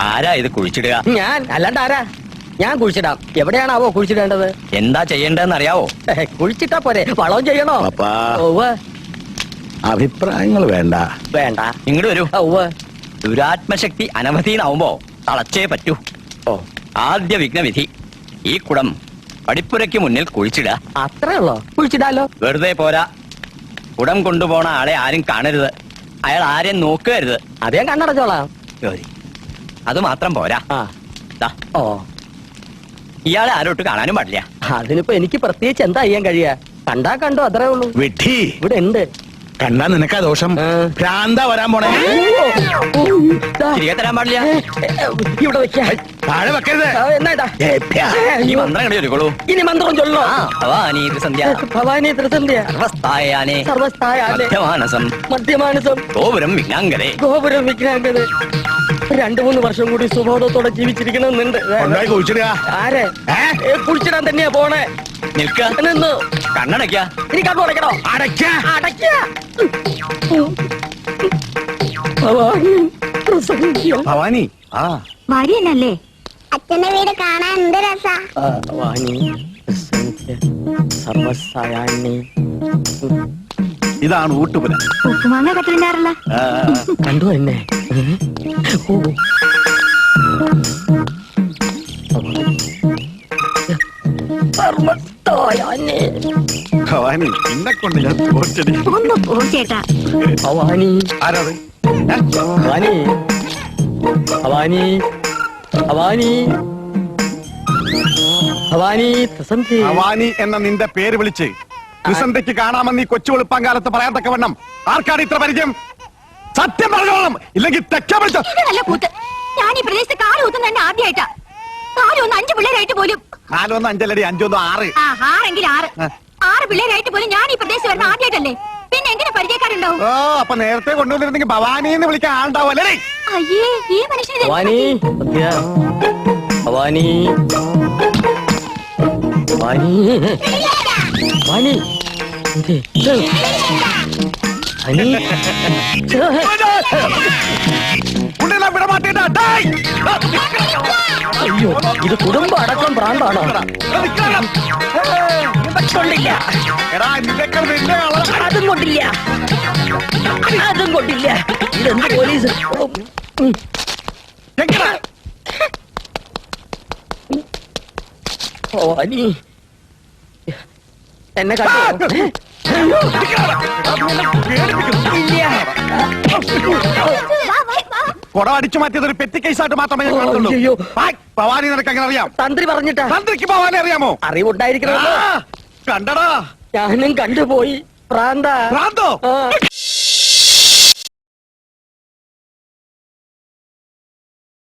ആരാ ഇത് കുഴിച്ചിടുക? ഞാൻ അല്ലാണ്ട് ആരാ? ഞാൻ കുഴിച്ചിടാം. എവിടെയാണാവോ കുഴിച്ചിടേണ്ടത്? എന്താ ചെയ്യേണ്ടതെന്ന് അറിയാവോ? കുഴിച്ചിട്ടാ പോരെ, വളവും ചെയ്യണോ? അഭിപ്രായങ്ങൾ വേണ്ട. വേണ്ട, ഇങ്ങോട്ട് വരൂ. ദുരാത്മശക്തി അനവധീനാവുമ്പോ തളച്ചേ പറ്റൂ. ആദ്യ വിഘ്നവിധി, ഈ കുടം പടിപ്പുരയ്ക്ക് മുന്നിൽ കുഴിച്ചിടുക. അത്രേ ഉള്ളോ? കുഴിച്ചിടാലോ. വെറുതെ പോരാ, കുടം കൊണ്ടുപോണ ആളെ ആരും കാണരുത്, അയാൾ ആരെയും നോക്കരുത്. അതേ കണ്ണടച്ചോളാം. അത് മാത്രം പോരാ, ഇയാളെ ആരോട്ട് കാണാനും പാടില്ല. അതിനിപ്പോ എനിക്ക് പ്രത്യേകിച്ച് എന്താ ചെയ്യാൻ കഴിയാ? കണ്ടാ കണ്ടു, അത്രേ ഉള്ളൂ. വിഡ്ഢി, ഇവിടെ ഉണ്ട്. കണ്ടാ നിനക്കാ ദോഷം. ഭ്രാന്താ വരാൻ പോണേ. തിരികെ തരാൻ പാടില്ല. ഇവിടെ വെക്കാം. താഴെ വെക്കരുത്. ഈ മന്ത്രം കണ്ടു ചൊല്ലിക്കോളൂ. ഇനി മന്ത്രം ചൊല്ലോ. ഭവാനി ത്രിസന്ധ്യ, ഭവാനി ത്രിസന്ധ്യ, സർവസ്ഥായാനേ സർവസ്ഥായാനേ മധ്യമാനസം മധ്യമാനസം ഗോപുരം വിഘ്നാംഗരേ. ഗോപുരം വിഘ്നാംഗരേ. 2-3 വർഷം കൂടി സുബോധത്തോടെ ജീവിച്ചിരിക്കണമെന്നുണ്ട്. ആരെ കുളിച്ചിടാൻ തന്നെയാ പോണേ. നിൽക്ക, നിന്ന് കണ്ണടയ്ക്ക. ഇനി കണ്ണു അടയ്ക്കണോ? ഭവാനി ഭാര്യനല്ലേ? അച്ഛന്റെ വീട് കാണാൻ എന്ത് രസാ. ഇതാണ് ഊട്ടുപുര. ഉപ്പുമാങ്ങ കത്തിണ്ടാറല്ല. കണ്ടു എന്നെ. ഭവാനി, എന്നെ കൊണ്ട് ഞാൻ തോറ്റടി. ഒന്ന് പോ ചേട്ടാ. ഭവാനി, ആരാത്? ഭവാനി, ഭവാനി, ഭവാനി, ഭവാനി ത്രിസന്ധ്യ. ഭവാനി എന്ന നിന്റെ പേര് വിളിച്ച് ത്രിസന്ധ്യക്ക് കാണാമെന്ന് ഈ കൊച്ചു വെളുപ്പാങ്കാലത്ത് പറയാത്തക്ക വണ്ണം ആർക്കാണ് ഇത്ര പരിചയം? സത്യം പറഞ്ഞോളാം, ഇല്ലെങ്കിൽ തെറ്റാ വിളിച്ചോ. നല്ല കൂത്ത്. ഞാൻ ഈ പ്രദേശത്ത് കാല് കുത്തുന്ന തന്നെ ആദ്യമായിട്ടാ. 4-1-5 പിള്ളേരായിട്ട് പോലും. 4-1 5 6. 6 6 പിള്ളേരായിട്ട് പോലും ഞാൻ ഈ പ്രദേശത്ത് വരുന്ന ആദ്യമായിട്ടല്ലേ? പിന്നെ എങ്ങനെ പരിചയക്കാരുണ്ടാവും? ഓ, അപ്പൊ നേരത്തെ കൊണ്ടുവന്നിരുന്നെങ്കിൽ ഭവാനി എന്ന് വിളിക്കാൻ ആളുണ്ടാവല്ലേ? അയ്യേ, ഈ മനുഷ്യനെ ഭവാനി, ഭവാനി, ഭവാനി, ഭവാനി, അയ്യോ, ഇത് കുടുംബ അടക്കം ഭ്രാന്താണോ? കൊണ്ടില്ല, അതും കൊണ്ടില്ല, അതും കൊണ്ടില്ല. ഇതെന്ത് പോലീസ്? ഭവാനി എന്നെ കണ്ടു. കുടം അടിച്ചു മാറ്റിയത് ഒരു പെറ്റി കേസായിട്ട് മാത്രമേ ഞാൻ കാണുന്നുള്ളൂ. ഭവാനി നിനക്ക് അങ്ങനെ അറിയാം? തന്ത്രി പറഞ്ഞിട്ടാ. തന്ത്രിക്ക് ഭവാനി അറിയാമോ? അറിവുണ്ടായിരിക്കണമല്ലോ. കണ്ടടാ, ഞാനും കണ്ടുപോയി. ഭ്രാന്തോ?